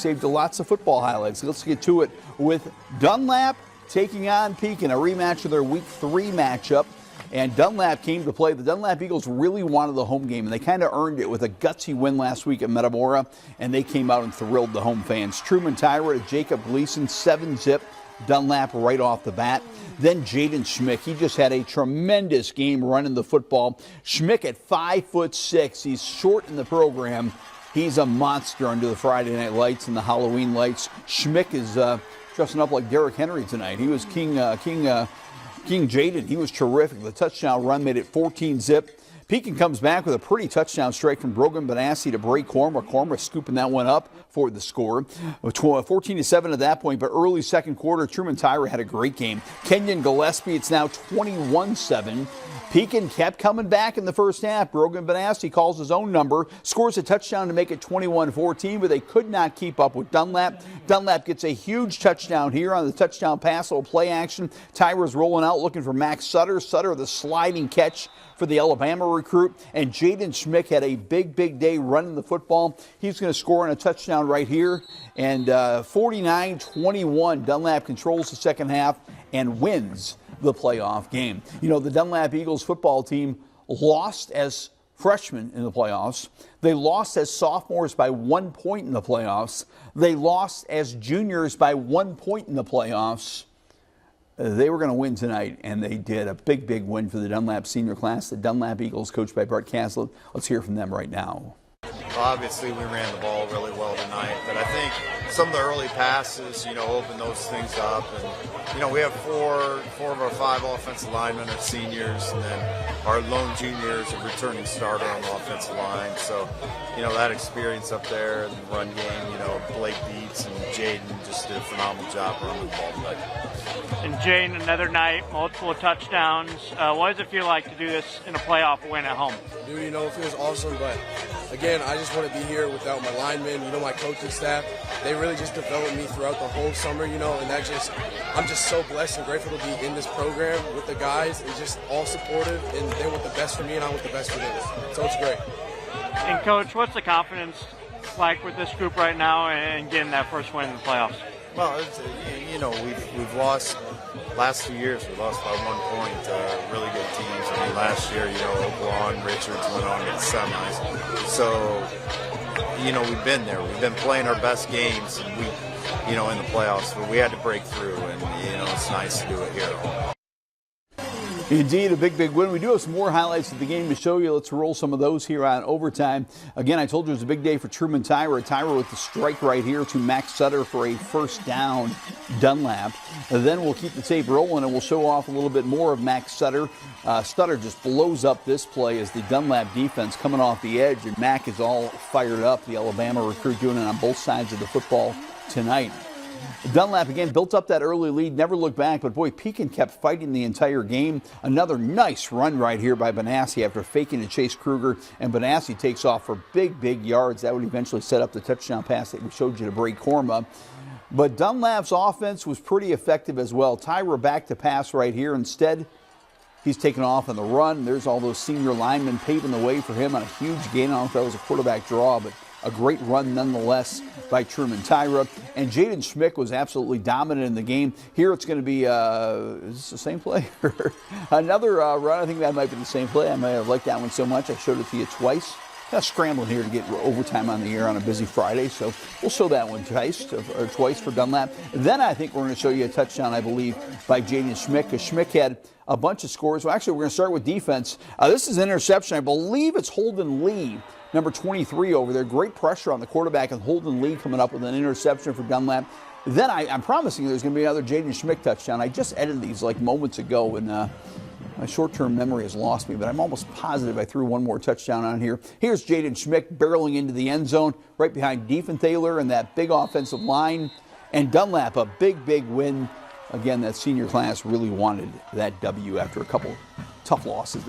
Saved lots of football highlights. Let's get to it with Dunlap taking on Pekin, a rematch of their Week 3 matchup. And Dunlap came to play. The Dunlap Eagles really wanted the home game, and they kind of earned it with a gutsy win last week at Metamora, and they came out and thrilled the home fans. Truman Tyra to Jacob Gleason, 7-zip. Dunlap right off the bat. Then Jaden Schmick, he just had a tremendous game running the football. Schmick at 5'6", he's short in the program. He's a monster under the Friday night lights and the Halloween lights. Schmick is dressing up like Derrick Henry tonight. He was King Jaden. He was terrific. The touchdown run made it 14-zip. Pekin comes back with a pretty touchdown strike from Brogan Benassi to break Cormer. Cormer scooping that one up for the score. 14-7 at that point, but early second quarter, Truman Tyra had a great game. Kenyon Gillespie, it's now 21-7. Pekin kept coming back in the first half. Brogan Benassi calls his own number, scores a touchdown to make it 21-14, but they could not keep up with Dunlap. Dunlap gets a huge touchdown here on the touchdown pass, little play action. Tyra's rolling out looking for Max Sutter. Sutter, the sliding catch for the Alabama recruit. And Jaden Schmick had a big day running the football. He's going to score on a touchdown right here. And 49-21, Dunlap controls the second half and wins the playoff game. You know, the Dunlap Eagles football team lost as freshmen in the playoffs. They lost as sophomores by 1 point in the playoffs. They lost as juniors by 1 point in the playoffs. They were going to win tonight, and they did. A big win for the Dunlap senior class. The Dunlap Eagles, coached by Bart Caslett. Let's hear from them right now. Obviously, we ran the ball really well tonight, but I think some of the early passes, opened those things up. And, we have four of our 5 offensive linemen are seniors, and then our lone junior is a returning starter on the offensive line. So, that experience up there in the run game, Blake Beats and Jaden just did a phenomenal job running the ball tonight. And Jaden, another night, multiple touchdowns. What does it feel like to do this in a playoff win at home? Dude, it feels awesome, but again, I just want to be here without my linemen, my coaching staff. They really just developed me throughout the whole summer, and I'm just so blessed and grateful to be in this program with the guys. It's just all supportive, and they want the best for me, and I want the best for them. So it's great. And Coach, what's the confidence like with this group right now and getting that first win in the playoffs? Well, we've lost last 2 years. We lost by 1 point to really good teams. I mean, last year, Oklahoma and Richards went on to get semis. So, we've been there. We've been playing our best games, and in the playoffs. But we had to break through, and it's nice to do it here at home. Indeed, a big win. We do have some more highlights of the game to show you. Let's roll some of those here on overtime. Again, I told you it was a big day for Truman Tyra. Tyra with the strike right here to Max Sutter for a first down. Dunlap. Then we'll keep the tape rolling and we'll show off a little bit more of Max Sutter. Sutter just blows up this play as the Dunlap defense coming off the edge, and Mac is all fired up. The Alabama recruit doing it on both sides of the football tonight. Dunlap again built up that early lead, never looked back, but boy, Pekin kept fighting the entire game. Another nice run right here by Benassi after faking to Chase Kruger, and Benassi takes off for big yards. That would eventually set up the touchdown pass that we showed you to break Korma. But Dunlap's offense was pretty effective as well. Tyra back to pass right here. Instead, he's taken off on the run. There's all those senior linemen paving the way for him on a huge gain. I don't know if that was a quarterback draw, but a great run nonetheless by Truman Tyra. And Jaden Schmick was absolutely dominant in the game. Here it's going to be, is this the same play? Another run. I think that might be the same play. I might have liked that one so much I showed it to you twice. Kind of scrambling here to get overtime on the air on a busy Friday, so we'll show that one twice for Dunlap. Then I think we're going to show you a touchdown, I believe, by Jaden Schmick, because Schmick had a bunch of scores. Well, actually, we're going to start with defense. This is an interception. I believe it's Holden Lee, number 23 over there. Great pressure on the quarterback, and Holden Lee coming up with an interception for Dunlap. Then I'm promising you there's going to be another Jaden Schmick touchdown. I just edited these like moments ago, and my short-term memory has lost me, but I'm almost positive I threw one more touchdown on here. Here's Jaden Schmick barreling into the end zone right behind Diefenthaler and that big offensive line. And Dunlap, a big win. Again, that senior class really wanted that W after a couple tough losses.